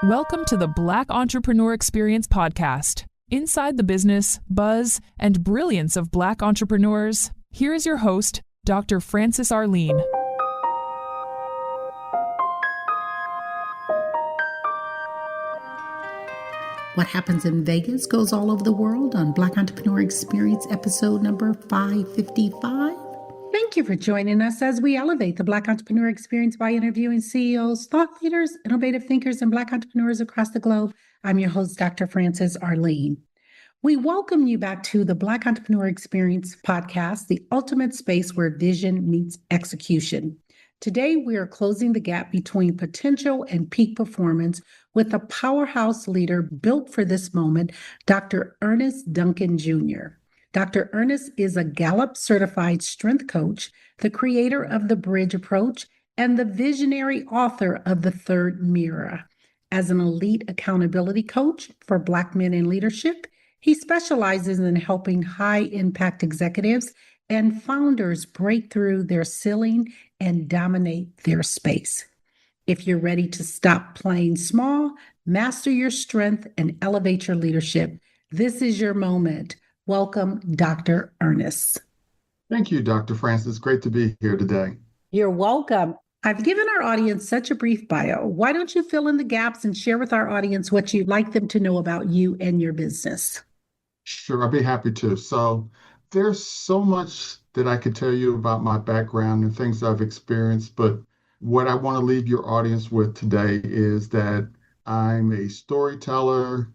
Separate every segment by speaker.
Speaker 1: Welcome to the Black Entrepreneur Experience podcast. Inside the business, buzz, and brilliance of Black entrepreneurs, here is your host, Dr. Francis Arlene.
Speaker 2: What happens in Vegas goes all over the world on Black Entrepreneur Experience episode number 555. Thank you for joining us as we elevate the Black Entrepreneur Experience by interviewing CEOs, thought leaders, innovative thinkers, and Black entrepreneurs across the globe. I'm your host, Dr. Francis Arlene. We welcome you back to the Black Entrepreneur Experience podcast, the ultimate space where vision meets execution. Today, we are closing the gap between potential and peak performance with a powerhouse leader built for this moment, Dr. Ernest Duncan Jr. Dr. Ernest is a Gallup certified strength coach, the creator of the Bridge Approach, and the visionary author of The Third Mirror. As an elite accountability coach for Black men in leadership, he specializes in helping high-impact executives and founders break through their ceiling and dominate their space. If you're ready to stop playing small, master your strength, and elevate your leadership, this is your moment. Welcome, Dr. Ernest.
Speaker 3: Thank you, Dr. Francis. Great to be here today.
Speaker 2: You're welcome. I've given our audience such a brief bio. Why don't you fill in the gaps and share with our audience what you'd like them to know about you and your business?
Speaker 3: Sure, I'll be happy to. So there's so much that I could tell you about my background and things I've experienced, but what I want to leave your audience with today is that I'm a storyteller,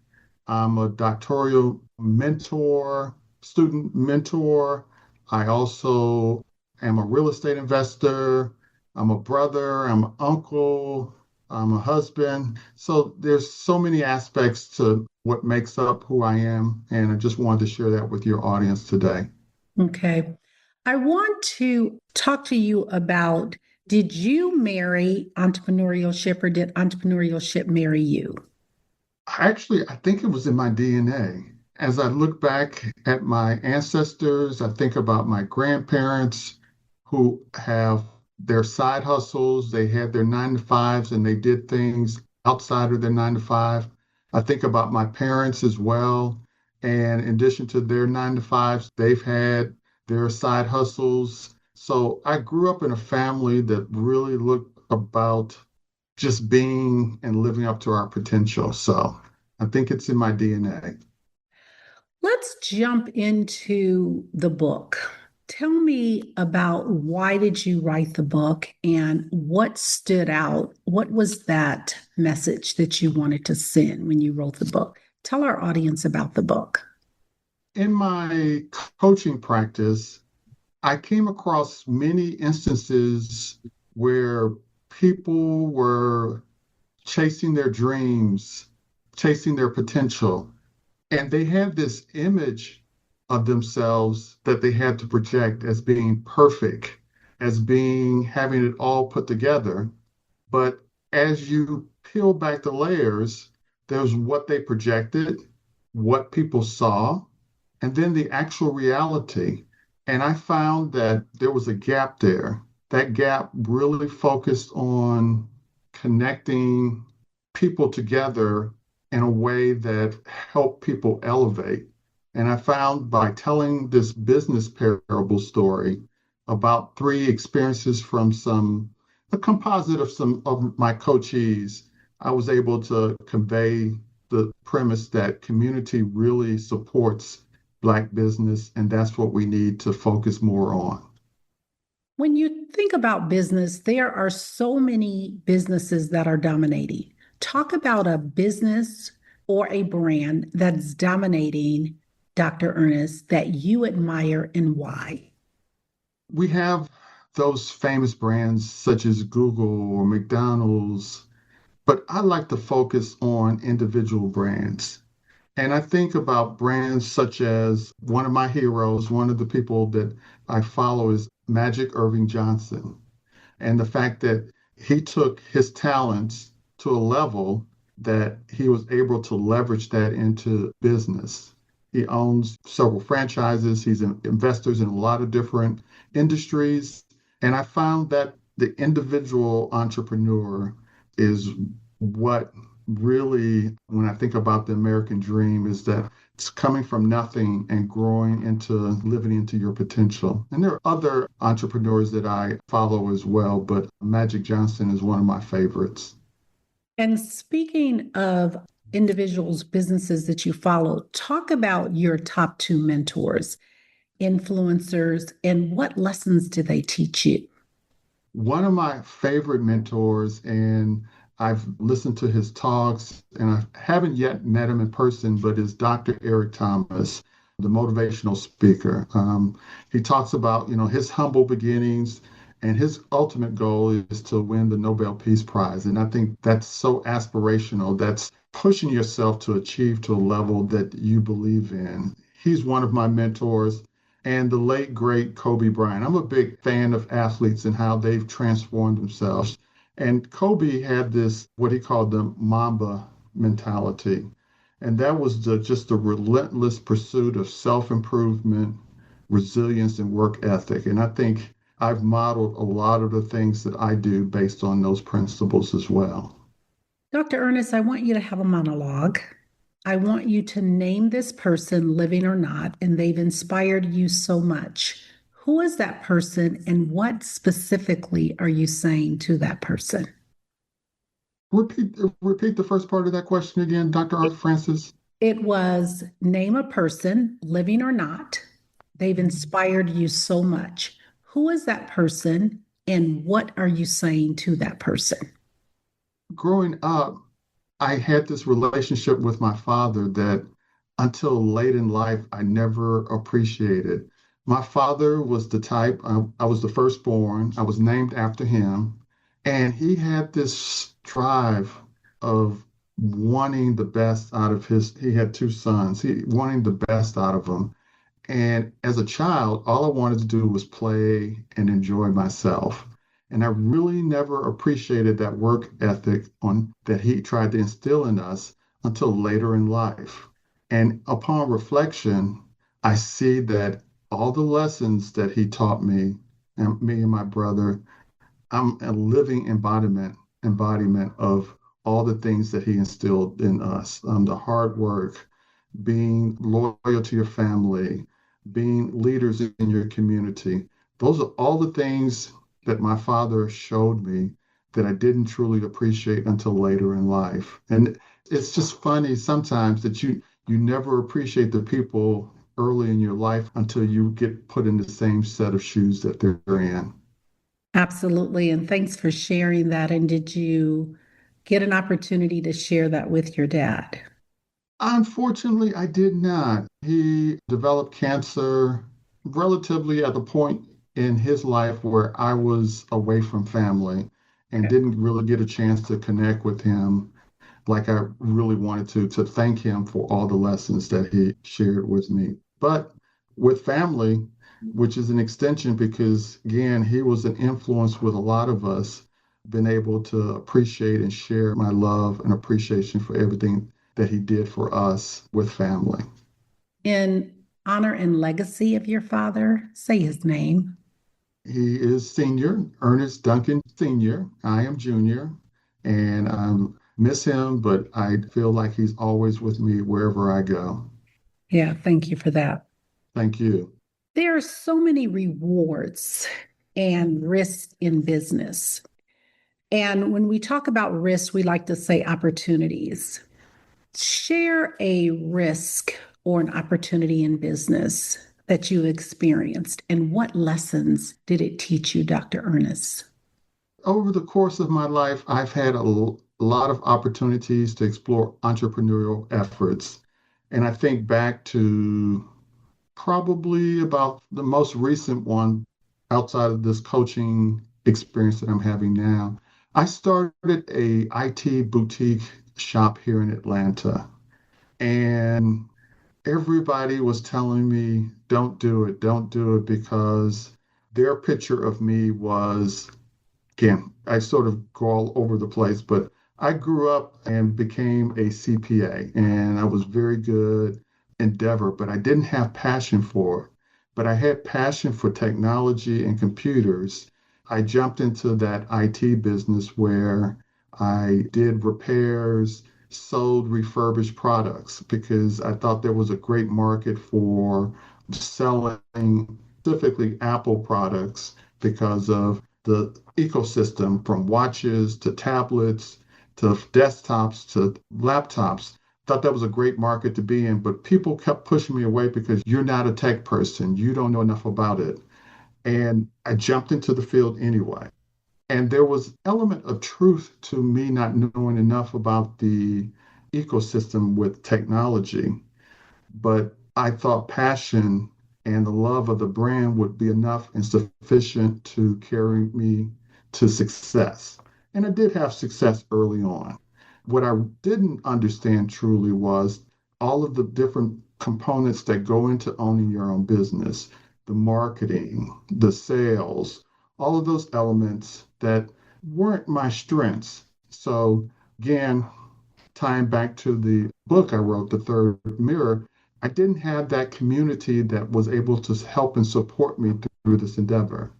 Speaker 3: I'm a doctoral mentor, student mentor. I also am a real estate investor. I'm a brother, I'm an uncle, I'm a husband. So there's so many aspects to what makes up who I am, and I just wanted to share that with your audience today.
Speaker 2: Okay. I want to talk to you about, did you marry entrepreneurship or did entrepreneurship marry you?
Speaker 3: Actually, I think it was in my DNA. As I look back at my ancestors, I think about my grandparents who have their side hustles. They had their 9-to-5s and they did things outside of their 9-to-5. I think about my parents as well. And in addition to their 9-to-5s, they've had their side hustles. So I grew up in a family that really looked about just being and living up to our potential. So I think it's in my DNA.
Speaker 2: Let's jump into the book. Tell me about why did you write the book and what stood out? What was that message that you wanted to send when you wrote the book? Tell our audience about the book.
Speaker 3: In my coaching practice, I came across many instances where people were chasing their dreams, chasing their potential, and they had this image of themselves that they had to project as being perfect, as being having it all put together. But as you peel back the layers, there's what they projected, what people saw, and then the actual reality. And I found that there was a gap there. That gap really focused on connecting people together in a way that helped people elevate. And I found by telling this business parable story about 3 experiences from a composite of some of my coachees, I was able to convey the premise that community really supports Black business, and that's what we need to focus more on.
Speaker 2: When you think about business, there are so many businesses that are dominating. Talk about a business or a brand that's dominating, Dr. Ernest, that you admire and why.
Speaker 3: We have those famous brands such as Google or McDonald's, but I like to focus on individual brands. And I think about brands such as one of my heroes, one of the people that I follow is Magic Irving Johnson. And the fact that he took his talents to a level that he was able to leverage that into business. He owns several franchises. He's investors in a lot of different industries. And I found that the individual entrepreneur is what really, when I think about the American dream, is that it's coming from nothing and growing into living into your potential. And there are other entrepreneurs that I follow as well, but Magic Johnson is one of my favorites.
Speaker 2: And speaking of individuals, businesses that you follow, talk about your top two mentors, influencers, and what lessons do they teach you?
Speaker 3: One of my favorite mentors, and I've listened to his talks, and I haven't yet met him in person, but is Dr. Eric Thomas, the motivational speaker. He talks about, his humble beginnings, and his ultimate goal is to win the Nobel Peace Prize. And I think that's so aspirational. That's pushing yourself to achieve to a level that you believe in. He's one of my mentors and the late great Kobe Bryant. I'm a big fan of athletes and how they've transformed themselves. And Kobe had this, what he called the Mamba mentality. And that was just the relentless pursuit of self-improvement, resilience, and work ethic. And I think I've modeled a lot of the things that I do based on those principles as well.
Speaker 2: Dr. Ernest, I want you to have a monologue. I want you to name this person, living or not, and they've inspired you so much. Who is that person, and what specifically are you saying to that person?
Speaker 3: Repeat the first part of that question again, Dr. Art Francis.
Speaker 2: It was name a person, living or not. They've inspired you so much. Who is that person, and what are you saying to that person?
Speaker 3: Growing up, I had this relationship with my father that until late in life, I never appreciated. My father was the type, I was the firstborn, I was named after him, and he had this drive of wanting the best out of he had two sons, he wanting the best out of them. And as a child, all I wanted to do was play and enjoy myself. And I really never appreciated that work ethic that he tried to instill in us until later in life. And upon reflection, I see that all the lessons that he taught me and my brother, I'm a living embodiment of all the things that he instilled in us. The hard work, being loyal to your family, being leaders in your community. Those are all the things that my father showed me that I didn't truly appreciate until later in life. And it's just funny sometimes that you never appreciate the people early in your life until you get put in the same set of shoes that they're in.
Speaker 2: Absolutely. And thanks for sharing that. And did you get an opportunity to share that with your dad?
Speaker 3: Unfortunately, I did not. He developed cancer relatively at the point in his life where I was away from family and didn't really get a chance to connect with him like I really wanted to thank him for all the lessons that he shared with me. But with family, which is an extension because, again, he was an influence with a lot of us, been able to appreciate and share my love and appreciation for everything that he did for us with family.
Speaker 2: In honor and legacy of your father, say his name.
Speaker 3: He is senior, Ernest Duncan Sr. I am junior, and I miss him, but I feel like he's always with me wherever I go.
Speaker 2: Yeah, thank you for that.
Speaker 3: Thank you.
Speaker 2: There are so many rewards and risks in business. And when we talk about risks, we like to say opportunities. Share a risk or an opportunity in business that you experienced, and what lessons did it teach you, Dr. Ernest?
Speaker 3: Over the course of my life, I've had a lot of opportunities to explore entrepreneurial efforts. And I think back to probably about the most recent one outside of this coaching experience that I'm having now. I started a IT boutique shop here in Atlanta, and everybody was telling me, don't do it, because their picture of me was, again, I sort of go all over the place, but I grew up and became a CPA, and I was very good endeavor, but I didn't have passion for it. But I had passion for technology and computers. I jumped into that IT business where I did repairs sold refurbished products because I thought there was a great market for selling specifically Apple products because of the ecosystem from watches to tablets to desktops to laptops. Thought that was a great market to be in, but people kept pushing me away because you're not a tech person. You don't know enough about it. And I jumped into the field anyway. And there was element of truth to me not knowing enough about the ecosystem with technology, but I thought passion and the love of the brand would be enough and sufficient to carry me to success. And I did have success early on. What I didn't understand truly was all of the different components that go into owning your own business, the marketing, the sales, all of those elements that weren't my strengths. So, again, tying back to the book I wrote, The Third Mirror, I didn't have that community that was able to help and support me through this endeavor.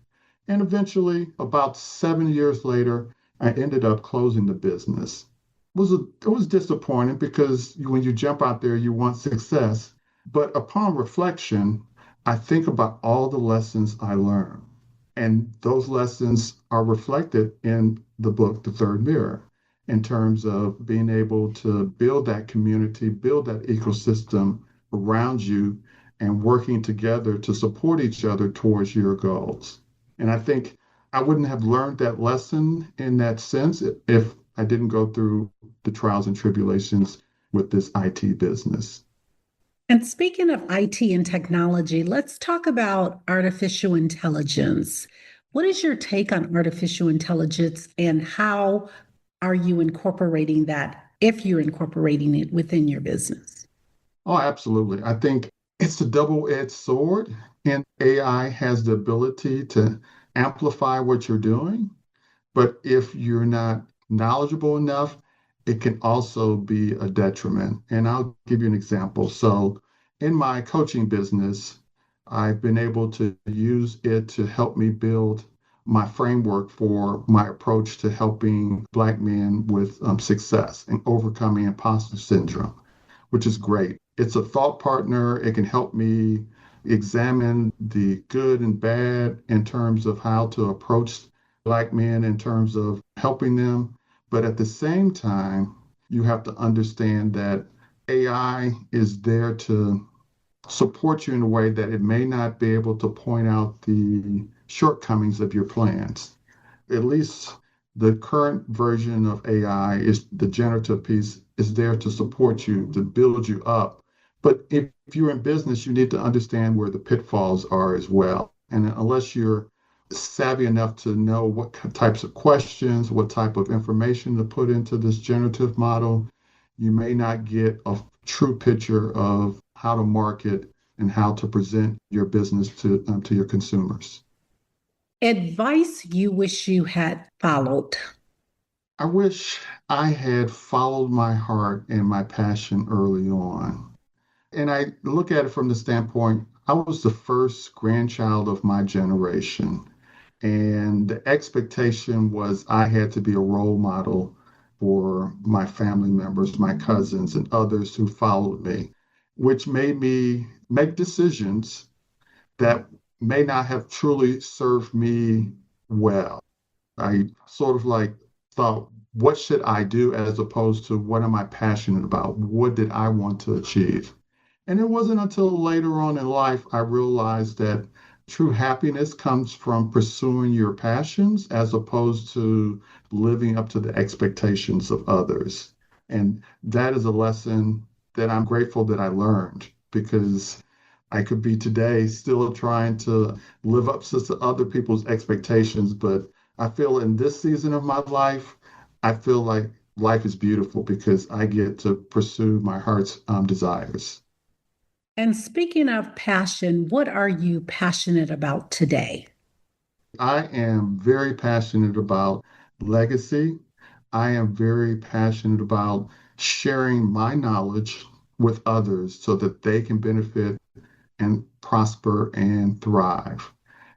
Speaker 3: And eventually, about 7 years later, I ended up closing the business. It was disappointing because when you jump out there, you want success. But upon reflection, I think about all the lessons I learned. And those lessons are reflected in the book, The Third Mirror, in terms of being able to build that community, build that ecosystem around you, and working together to support each other towards your goals. And I think I wouldn't have learned that lesson in that sense if I didn't go through the trials and tribulations with this IT business.
Speaker 2: And speaking of IT and technology, let's talk about artificial intelligence. What is your take on artificial intelligence and how are you incorporating that, if you're incorporating it within your business?
Speaker 3: Oh, absolutely. I think it's a double-edged sword, and AI has the ability to amplify what you're doing. But if you're not knowledgeable enough, it can also be a detriment. And I'll give you an example. So, in my coaching business, I've been able to use it to help me build my framework for my approach to helping Black men with success and overcoming imposter syndrome, which is great. It's a thought partner. It can help me examine the good and bad in terms of how to approach Black men in terms of helping them. But at the same time, you have to understand that AI is there to support you in a way that it may not be able to point out the shortcomings of your plans. At least the current version of AI is the generative piece is there to support you, to build you up. But if you're in business, you need to understand where the pitfalls are as well. And unless you're savvy enough to know what types of questions, what type of information to put into this generative model, you may not get a true picture of how to market and how to present your business to your consumers.
Speaker 2: Advice you wish you had followed.
Speaker 3: I wish I had followed my heart and my passion early on. And I look at it from the standpoint, I was the first grandchild of my generation. And the expectation was I had to be a role model for my family members, my cousins, and others who followed me, which made me make decisions that may not have truly served me well. I sort of like thought, what should I do as opposed to what am I passionate about? What did I want to achieve? And it wasn't until later on in life I realized that true happiness comes from pursuing your passions as opposed to living up to the expectations of others. And that is a lesson that I'm grateful that I learned because I could be today still trying to live up to other people's expectations. But I feel in this season of my life, I feel like life is beautiful because I get to pursue my heart's desires.
Speaker 2: And speaking of passion, what are you passionate about today?
Speaker 3: I am very passionate about legacy. I am very passionate about sharing my knowledge with others so that they can benefit and prosper and thrive.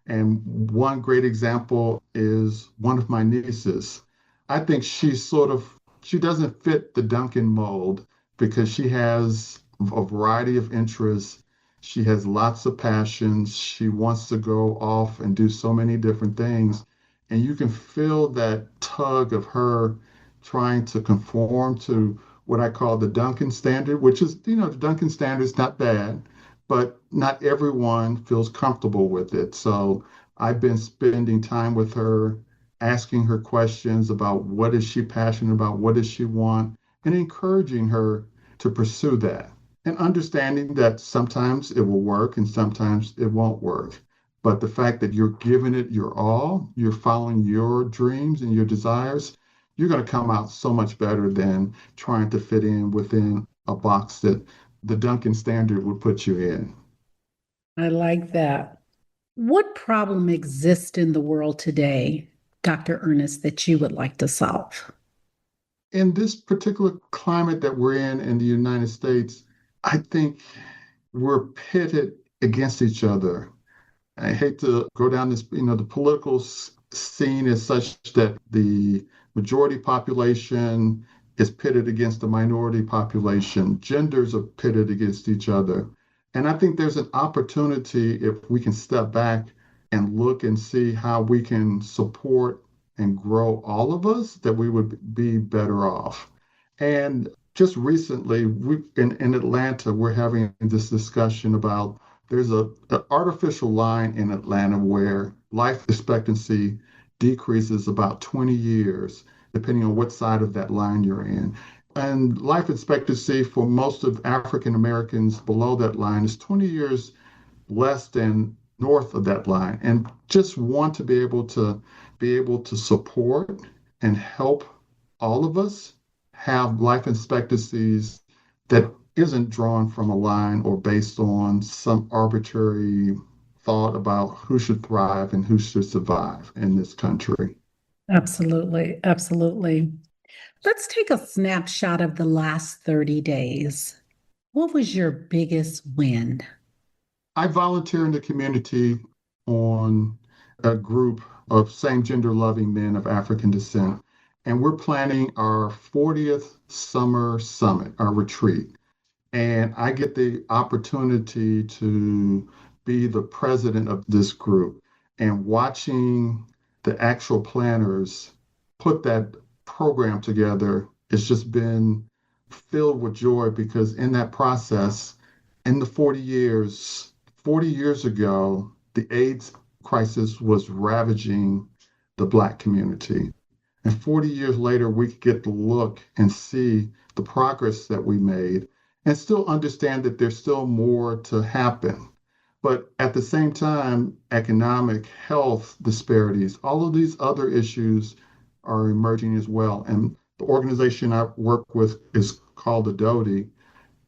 Speaker 3: And one great example is one of my nieces. I think she's sort of she doesn't fit the Duncan mold because she has a variety of interests. She has lots of passions. She wants to go off and do so many different things. And you can feel that tug of her trying to conform to what I call the Duncan standard, which is, the Duncan standard is not bad, but not everyone feels comfortable with it. So I've been spending time with her, asking her questions about what is she passionate about, what does she want, and encouraging her to pursue that. And understanding that sometimes it will work and sometimes it won't work. But the fact that you're giving it your all, you're following your dreams and your desires, you're going to come out so much better than trying to fit in within a box that the Duncan standard would put you in.
Speaker 2: I like that. What problem exists in the world today, Dr. Ernest, that you would like to solve?
Speaker 3: In this particular climate that we're in the United States, I think we're pitted against each other. I hate to go down this, the political scene is such that the majority population is pitted against the minority population. Genders are pitted against each other. And I think there's an opportunity if we can step back and look and see how we can support and grow all of us, that we would be better off. And just recently, in Atlanta, we're having this discussion about there's an artificial line in Atlanta where life expectancy decreases about 20 years, depending on what side of that line you're in. And life expectancy for most of African Americans below that line is 20 years less than north of that line. And just want to be able to support and help all of us have life expectancies that isn't drawn from a line or based on some arbitrary thought about who should thrive and who should survive in this country.
Speaker 2: Absolutely. Absolutely. Let's take a snapshot of the last 30 days. What was your biggest win?
Speaker 3: I volunteer in the community on a group of same gender loving men of African descent, and we're planning our 40th summer summit, our retreat. And I get the opportunity to be the president of this group, and watching the actual planners put that program together. It's just been filled with joy because in that process, in the 40 years ago, the AIDS crisis was ravaging the Black community. And 40 years later, we get to look and see the progress that we made and still understand that there's still more to happen. But at the same time, economic, health disparities, all of these other issues are emerging as well. And the organization I work with is called Adodi.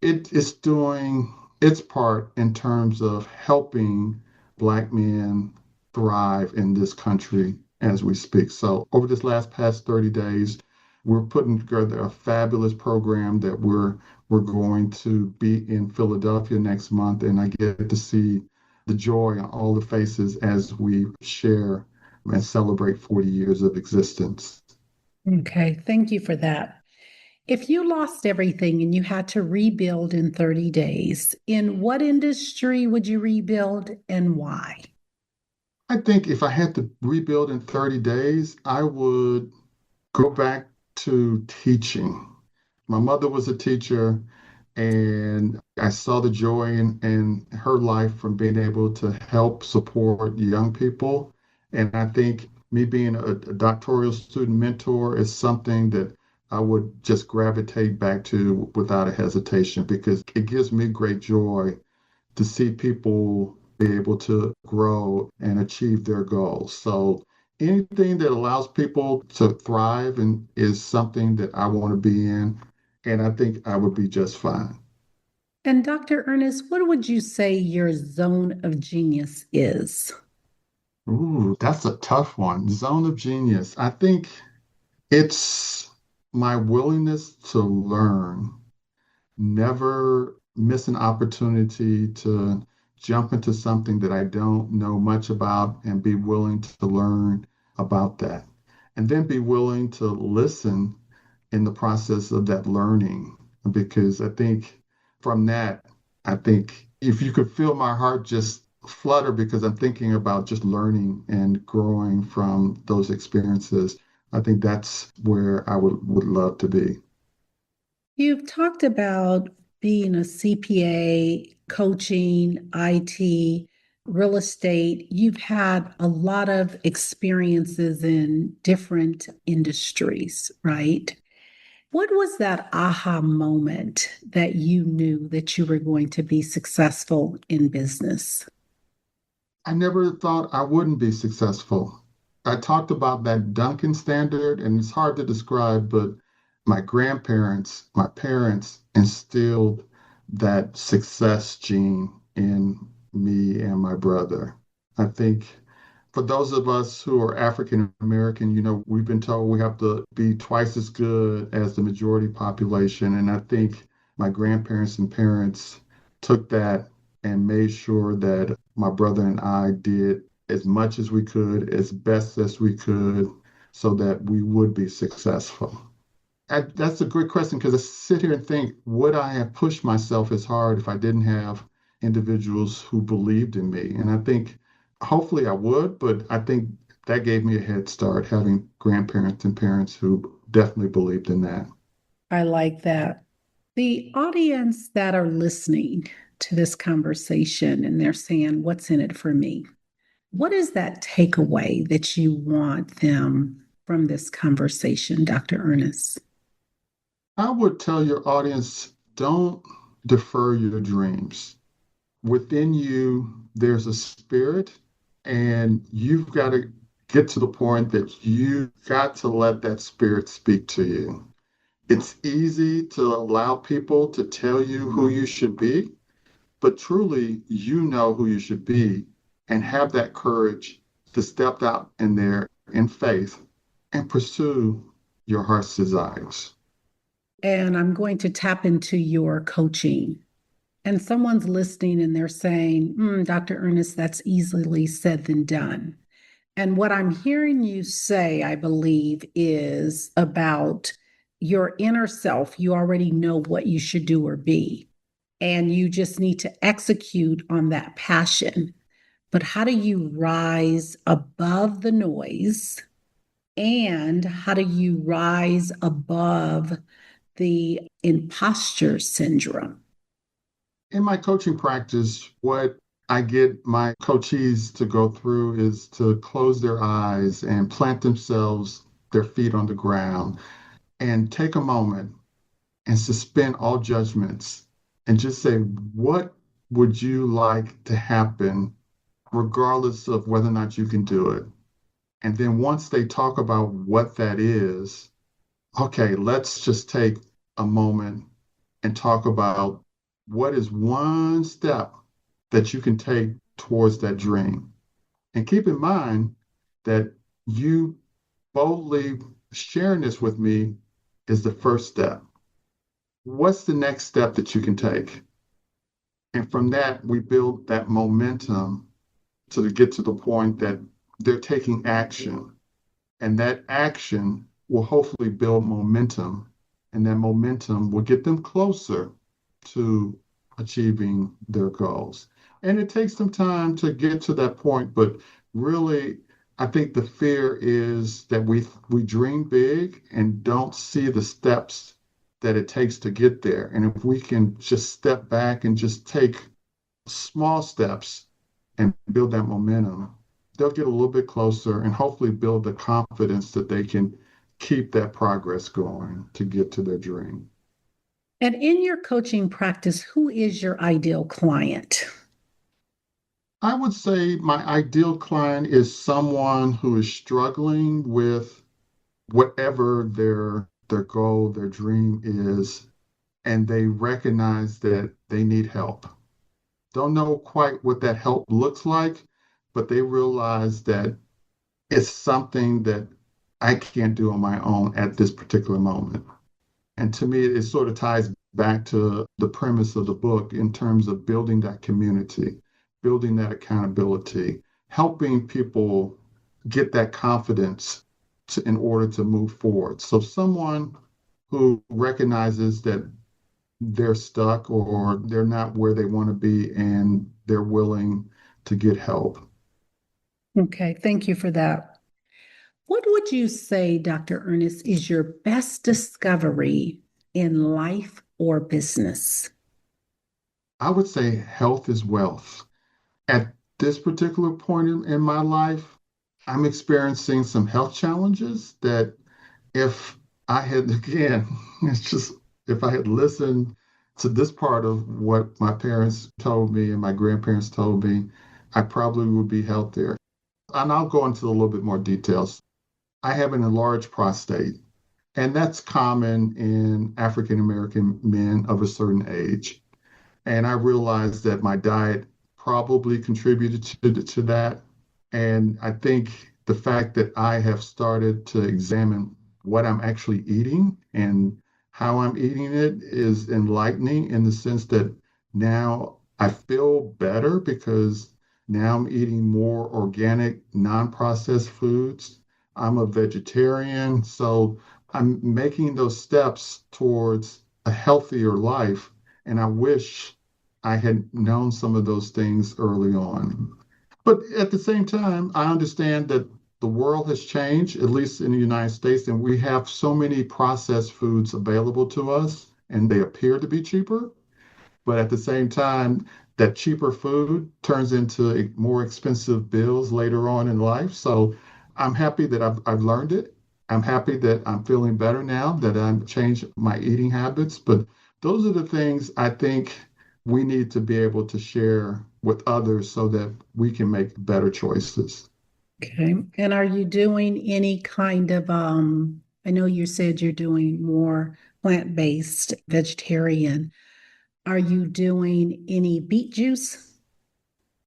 Speaker 3: It is doing its part in terms of helping Black men thrive in this country as we speak. So over this past 30 days, we're putting together a fabulous program that we're going to be in Philadelphia next month, and I get to see the joy on all the faces as we share and celebrate 40 years of existence.
Speaker 2: Okay, thank you for that. If you lost everything and you had to rebuild in 30 days, in what industry would you rebuild and why?
Speaker 3: I think if I had to rebuild in 30 days, I would go back to teaching. My mother was a teacher, and I saw the joy in her life from being able to help support young people. And I think me being a doctoral student mentor is something that I would just gravitate back to without a hesitation because it gives me great joy to see people be able to grow and achieve their goals. So anything that allows people to thrive and is something that I want to be in, and I think I would be just fine.
Speaker 2: And Dr. Ernest, what would you say your zone of genius is?
Speaker 3: Ooh, that's a tough one. Zone of genius. I think it's my willingness to learn, never miss an opportunity to jump into something that I don't know much about and be willing to learn about that. And then be willing to listen in the process of that learning. Because I think from that, I think if you could feel my heart just flutter because I'm thinking about just learning and growing from those experiences, I think that's where I would love to be.
Speaker 2: You've talked about being a CPA, coaching, IT, real estate. You've had a lot of experiences in different industries, right? What was that aha moment that you knew that you were going to be successful in business?
Speaker 3: I never thought I wouldn't be successful. I talked about that Duncan standard, and it's hard to describe, but my parents instilled that success gene in me and my brother. I think for those of us who are African American, we've been told we have to be twice as good as the majority population. And I think my grandparents and parents took that and made sure that my brother and I did as much as we could, as best as we could, so that we would be successful. That's a great question because I sit here and think, would I have pushed myself as hard if I didn't have individuals who believed in me? And I think hopefully I would, but I think that gave me a head start having grandparents and parents who definitely believed in that.
Speaker 2: I like that. The audience that are listening to this conversation and they're saying, what's in it for me? What is that takeaway that you want them from this conversation, Dr. Ernest?
Speaker 3: I would tell your audience, don't defer your dreams. Within you, there's a spirit, and you've got to get to the point that you've got to let that spirit speak to you. It's easy to allow people to tell you who you should be, but truly, you know who you should be and have that courage to step out in there in faith and pursue your heart's desires.
Speaker 2: And I'm going to tap into your coaching. And someone's listening and they're saying, Dr. Ernest, that's easily said than done. And what I'm hearing you say, I believe, is about your inner self. You already know what you should do or be, and you just need to execute on that passion. But how do you rise above the noise? And how do you rise above the imposter syndrome?
Speaker 3: In my coaching practice, what I get my coachees to go through is to close their eyes and plant themselves, their feet on the ground, and take a moment and suspend all judgments and just say, what would you like to happen, regardless of whether or not you can do it? And then once they talk about what that is, okay, let's just take a moment and talk about what is one step that you can take towards that dream. And keep in mind that you boldly sharing this with me is the first step. What's the next step that you can take? And from that, we build that momentum to get to the point that they're taking action. And that action will hopefully build momentum. And that momentum will get them closer to achieving their goals. And it takes some time to get to that point, but really, I think the fear is that we dream big and don't see the steps that it takes to get there. And if we can just step back and just take small steps and build that momentum, they'll get a little bit closer and hopefully build the confidence that they can keep that progress going to get to their dream.
Speaker 2: And in your coaching practice, who is your ideal client?
Speaker 3: I would say my ideal client is someone who is struggling with whatever their goal, their dream is, and they recognize that they need help. Don't know quite what that help looks like, but they realize that it's something that I can't do on my own at this particular moment. And to me, it sort of ties back to the premise of the book in terms of building that community, building that accountability, helping people get that confidence in order to move forward. So someone who recognizes that they're stuck or they're not where they want to be and they're willing to get help.
Speaker 2: Okay, thank you for that. What would you say, Dr. Ernest, is your best discovery in life or business?
Speaker 3: I would say health is wealth. At this particular point in my life, I'm experiencing some health challenges that if I had, again, it's just if I had listened to this part of what my parents told me and my grandparents told me, I probably would be healthier. And I'll go into a little bit more details. I have an enlarged prostate, and that's common in African American men of a certain age. And I realized that my diet probably contributed to that. And I think the fact that I have started to examine what I'm actually eating and how I'm eating it is enlightening in the sense that now I feel better because now I'm eating more organic, non-processed foods. I'm a vegetarian, so I'm making those steps towards a healthier life. And I wish I had known some of those things early on. But at the same time, I understand that the world has changed, at least in the United States, and we have so many processed foods available to us, and they appear to be cheaper. But at the same time, that cheaper food turns into more expensive bills later on in life. So I'm happy that I've learned it. I'm happy that I'm feeling better now that I've changed my eating habits. But those are the things I think we need to be able to share with others so that we can make better choices.
Speaker 2: Okay. And are you doing any kind of, I know you said you're doing more plant-based vegetarian. Are you doing any beet juice?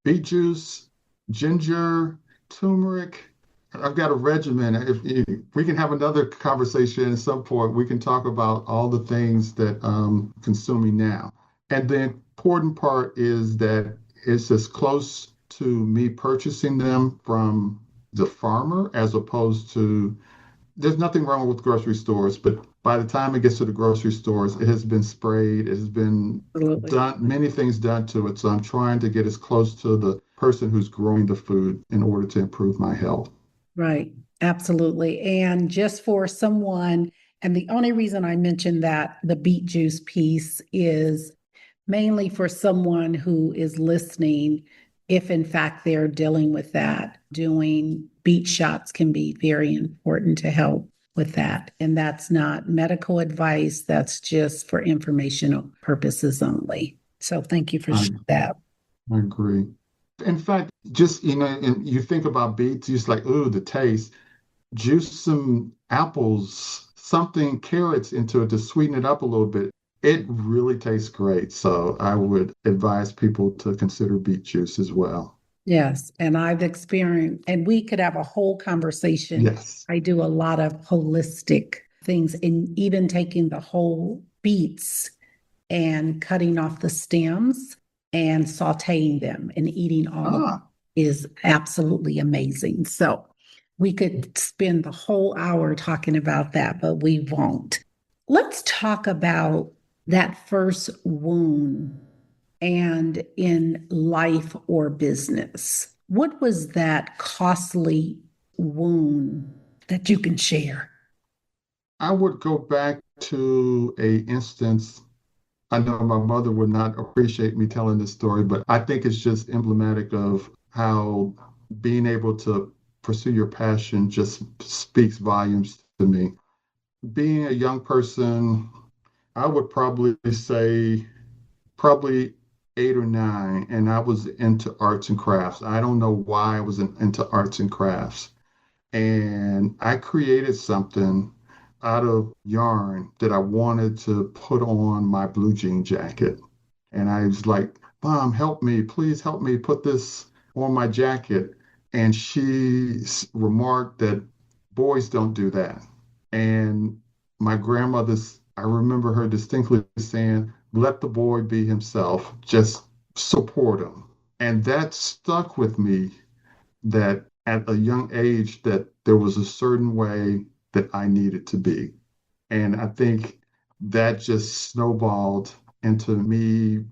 Speaker 3: Beet juice, ginger, turmeric. I've got a regimen. If we can have another conversation at some point, we can talk about all the things that I'm consuming now. And the important part is that it's as close to me purchasing them from the farmer as opposed to there's nothing wrong with grocery stores, but by the time it gets to the grocery stores, it has been sprayed, it has been
Speaker 2: Absolutely.
Speaker 3: done, many things done to it. So I'm trying to get as close to the person who's growing the food in order to improve my health.
Speaker 2: Right. Absolutely. And just for someone, and the only reason I mentioned that the beet juice piece is mainly for someone who is listening, if in fact they're dealing with that, doing beet shots can be very important to help with that. And that's not medical advice, that's just for informational purposes only. So thank you for
Speaker 3: I,
Speaker 2: that.
Speaker 3: I agree. In fact, just, and you think about beets, you're just like, ooh, the taste. Juice some apples, something, carrots into it to sweeten it up a little bit. It really tastes great. So I would advise people to consider beet juice as well.
Speaker 2: Yes, and I've experienced, and we could have a whole conversation.
Speaker 3: Yes.
Speaker 2: I do a lot of holistic things, and even taking the whole beets and cutting off the stems and sauteing them and eating all of
Speaker 3: Ah,
Speaker 2: it is absolutely amazing. So we could spend the whole hour talking about that, but we won't. Let's talk about that first wound and in life or business. What was that costly wound that you can share?
Speaker 3: I would go back to a instance. I know my mother would not appreciate me telling this story, but I think it's just emblematic of how being able to pursue your passion just speaks volumes to me. Being a young person, I would probably say probably 8 or 9, and I was into arts and crafts. I don't know why I was into arts and crafts. And I created something out of yarn that I wanted to put on my blue jean jacket. And I was like, Mom, help me, please help me put this on my jacket. And she remarked that boys don't do that. And my grandmother's, I remember her distinctly saying, let the boy be himself, just support him. And that stuck with me that at a young age that there was a certain way that I needed to be. And I think that just snowballed into me,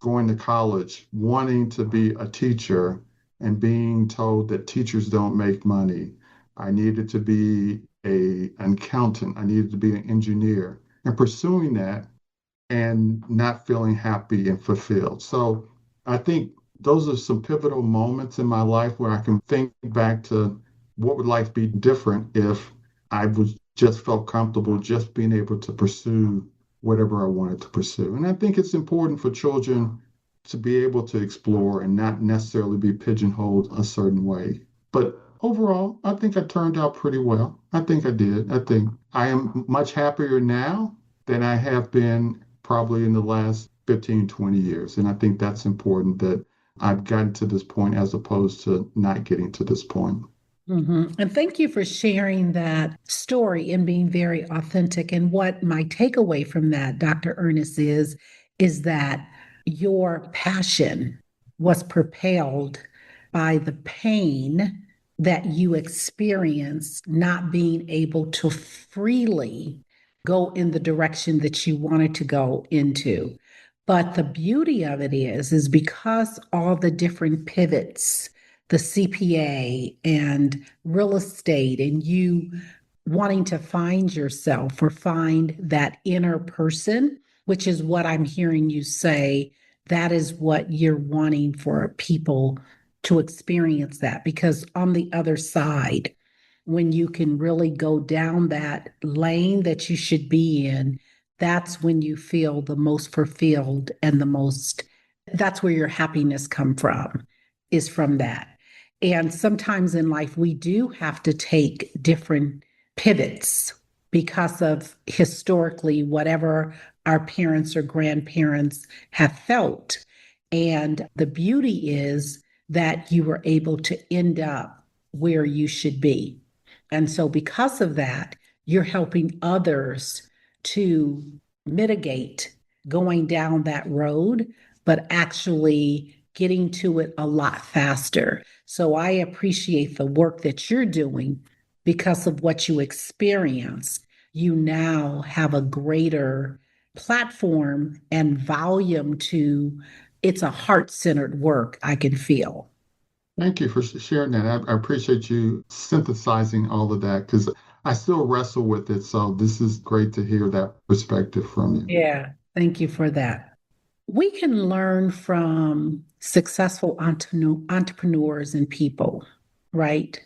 Speaker 3: going to college, wanting to be a teacher and being told that teachers don't make money. I needed to be an accountant. I needed to be an engineer and pursuing that and not feeling happy and fulfilled. So I think those are some pivotal moments in my life where I can think back to what would life be different if I was just felt comfortable just being able to pursue whatever I wanted to pursue. And I think it's important for children to be able to explore and not necessarily be pigeonholed a certain way. But overall, I think I turned out pretty well. I think I did. I think I am much happier now than I have been probably in the last 15, 20 years. And I think that's important that I've gotten to this point as opposed to not getting to this point.
Speaker 2: And thank you for sharing that story and being very authentic. And what my takeaway from that, Dr. Ernest, is that your passion was propelled by the pain that you experienced not being able to freely go in the direction that you wanted to go into. But the beauty of it is because all the different pivots, the CPA and real estate, and you wanting to find yourself or find that inner person, which is what I'm hearing you say, that is what you're wanting for people to experience that. Because on the other side, when you can really go down that lane that you should be in, that's when you feel the most fulfilled and that's where your happiness come from, is from that. And sometimes in life, we do have to take different pivots because of historically whatever our parents or grandparents have felt. And the beauty is that you were able to end up where you should be. And so, because of that, you're helping others to mitigate going down that road, but actually getting to it a lot faster. So, I appreciate the work that you're doing because of what you experienced. You now have a greater platform and volume to it's a heart-centered work, I can feel.
Speaker 3: Thank you for sharing that. I appreciate you synthesizing all of that because I still wrestle with it. So this is great to hear that perspective from you.
Speaker 2: Yeah, thank you for that. We can learn from successful entrepreneurs and people, right?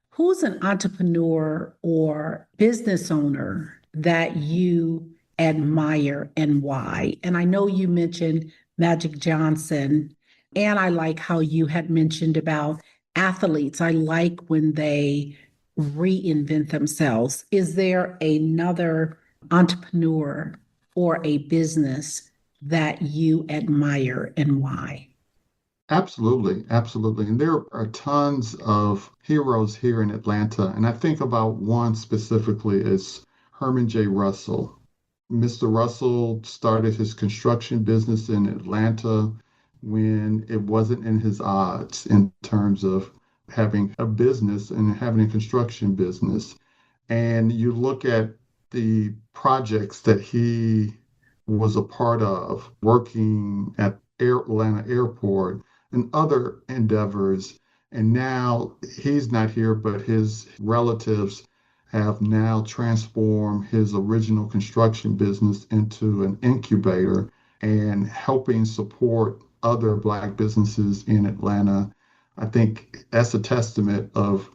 Speaker 2: Who's an entrepreneur or business owner that you admire and why? And I know you mentioned Magic Johnson, and I like how you had mentioned about athletes. I like when they reinvent themselves. Is there another entrepreneur or a business that you admire and why?
Speaker 3: Absolutely, absolutely. And there are tons of heroes here in Atlanta. And I think about one specifically is Herman J. Russell. Mr. Russell started his construction business in Atlanta when it wasn't in his odds in terms of having a business and having a construction business. And you look at the projects that he was a part of, working at Atlanta Airport and other endeavors. And now he's not here, but his relatives have now transformed his original construction business into an incubator and helping support other Black businesses in Atlanta. I think that's a testament of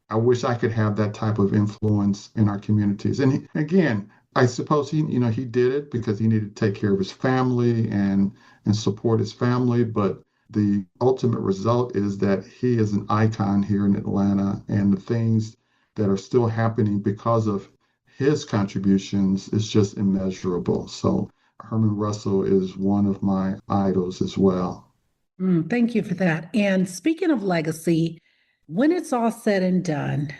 Speaker 3: I wish I could have that type of influence in our communities. And again, I suppose he did it because he needed to take care of his family and support his family. But the ultimate result is that he is an icon here in Atlanta, and the things that are still happening because of his contributions is just immeasurable. So Herman Russell is one of my idols as well.
Speaker 2: Thank you for that. And speaking of legacy, when it's all said and done,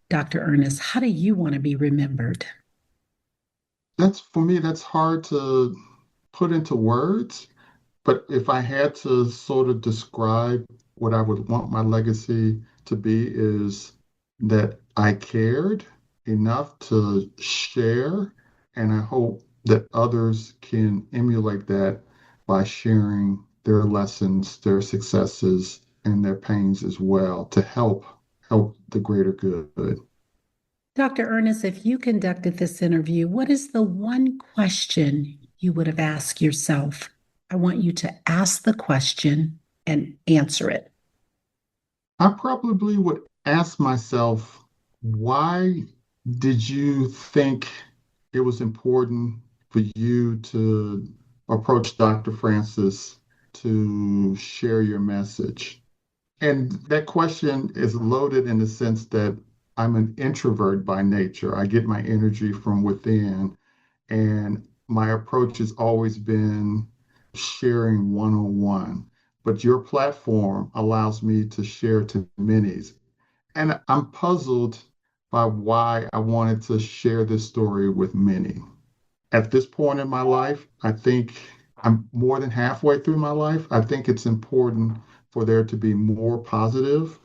Speaker 2: Dr. Ernest, how do you want to be remembered?
Speaker 3: That's for me, that's hard to put into words. But if I had to sort of describe what I would want my legacy to be is that I cared enough to share, and I hope that others can emulate that by sharing their lessons, their successes, and their pains as well to help the greater good.
Speaker 2: Dr. Ernest, if you conducted this interview, what is the one question you would have asked yourself? I want you to ask the question and answer it.
Speaker 3: I probably would ask myself, why did you think it was important for you to approach Dr. Francis to share your message? And that question is loaded in the sense that I'm an introvert by nature. I get my energy from within, and my approach has always been sharing one-on-one. But your platform allows me to share to many. And I'm puzzled by why I wanted to share this story with many. At this point in my life, I think I'm more than halfway through my life. I think it's important for there to be more positive,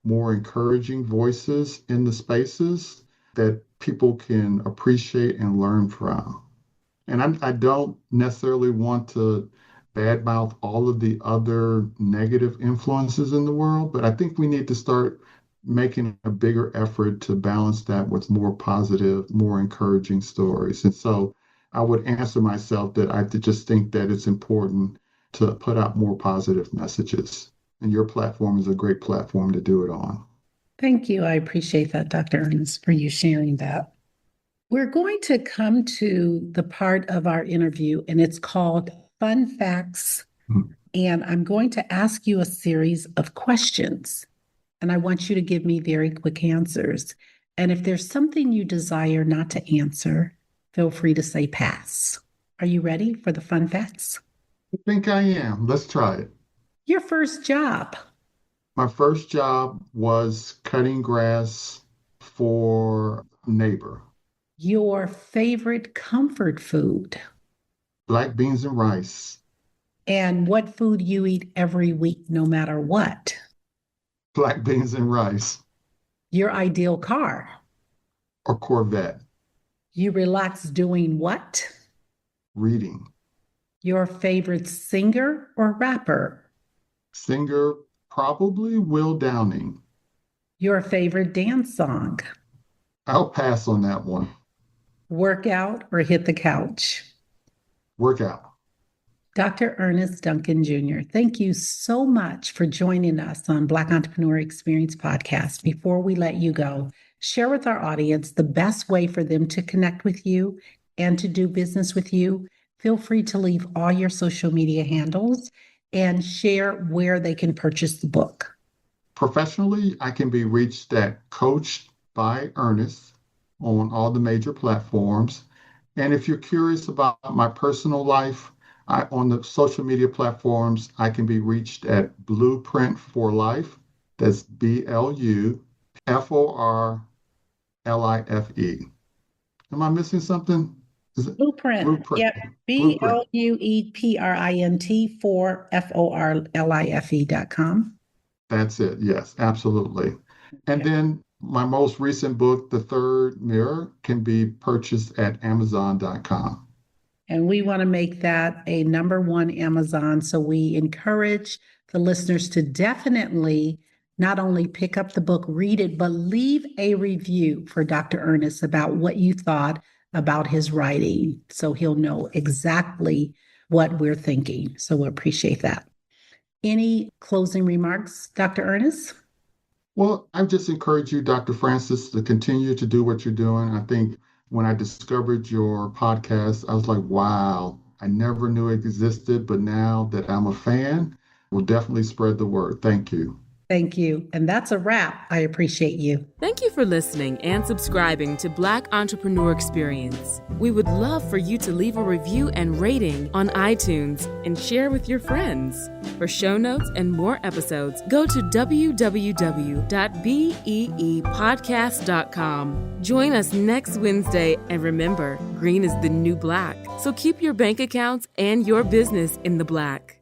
Speaker 3: more encouraging voices in the spaces that people can appreciate and learn from. And I don't necessarily want to badmouth all of the other negative influences in the world, but I think we need to start making a bigger effort to balance that with more positive, more encouraging stories. And so I would answer myself that I just think that it's important to put out more positive messages. And your platform is a great platform to do it on.
Speaker 2: Thank you. I appreciate that, Dr. Ernest, for you sharing that. We're going to come to the part of our interview, and it's called Fun Facts. And I'm going to ask you a series of questions, and I want you to give me very quick answers. And if there's something you desire not to answer, feel free to say pass. Are you ready for the fun facts?
Speaker 3: I think I am. Let's try it.
Speaker 2: Your first job.
Speaker 3: My first job was cutting grass for a neighbor.
Speaker 2: Your favorite comfort food.
Speaker 3: Black beans and rice.
Speaker 2: And what food you eat every week, no matter what.
Speaker 3: Black beans and rice.
Speaker 2: Your ideal car.
Speaker 3: A Corvette.
Speaker 2: You relax doing what?
Speaker 3: Reading.
Speaker 2: Your favorite singer or rapper?
Speaker 3: Singer, probably Will Downing.
Speaker 2: Your favorite dance song?
Speaker 3: I'll pass on that one.
Speaker 2: Workout or hit the couch?
Speaker 3: Workout.
Speaker 2: Dr. Ernest Duncan Jr., thank you so much for joining us on Black Entrepreneur Experience Podcast. Before we let you go, share with our audience the best way for them to connect with you and to do business with you. Feel free to leave all your social media handles and share where they can purchase the book.
Speaker 3: Professionally, I can be reached at Coached by Ernest on all the major platforms. And if you're curious about my personal life, on the social media platforms, I can be reached at Blueprint for Life. That's BLUFORLIFE. Am I missing something? Is it
Speaker 2: Blueprint. Yep. BLUEPRINT for FORLIFE.com.
Speaker 3: That's it. Yes, absolutely. And then my most recent book, The Third Mirror, can be purchased at Amazon.com.
Speaker 2: And we want to make that a #1 Amazon. So we encourage the listeners to definitely not only pick up the book, read it, but leave a review for Dr. Ernest about what you thought about his writing. So he'll know exactly what we're thinking. So we appreciate that. Any closing remarks, Dr. Ernest?
Speaker 3: Well, I just encourage you, Dr. Francis, to continue to do what you're doing. I think when I discovered your podcast, I was like, wow, I never knew it existed, but now that I'm a fan, we'll definitely spread the word. Thank you.
Speaker 2: Thank you. And that's a wrap. I appreciate you.
Speaker 4: Thank you for listening and subscribing to Black Entrepreneur Experience. We would love for you to leave a review and rating on iTunes and share with your friends. For show notes and more episodes, go to www.beepodcast.com. Join us next Wednesday, and remember, green is the new black. So keep your bank accounts and your business in the black.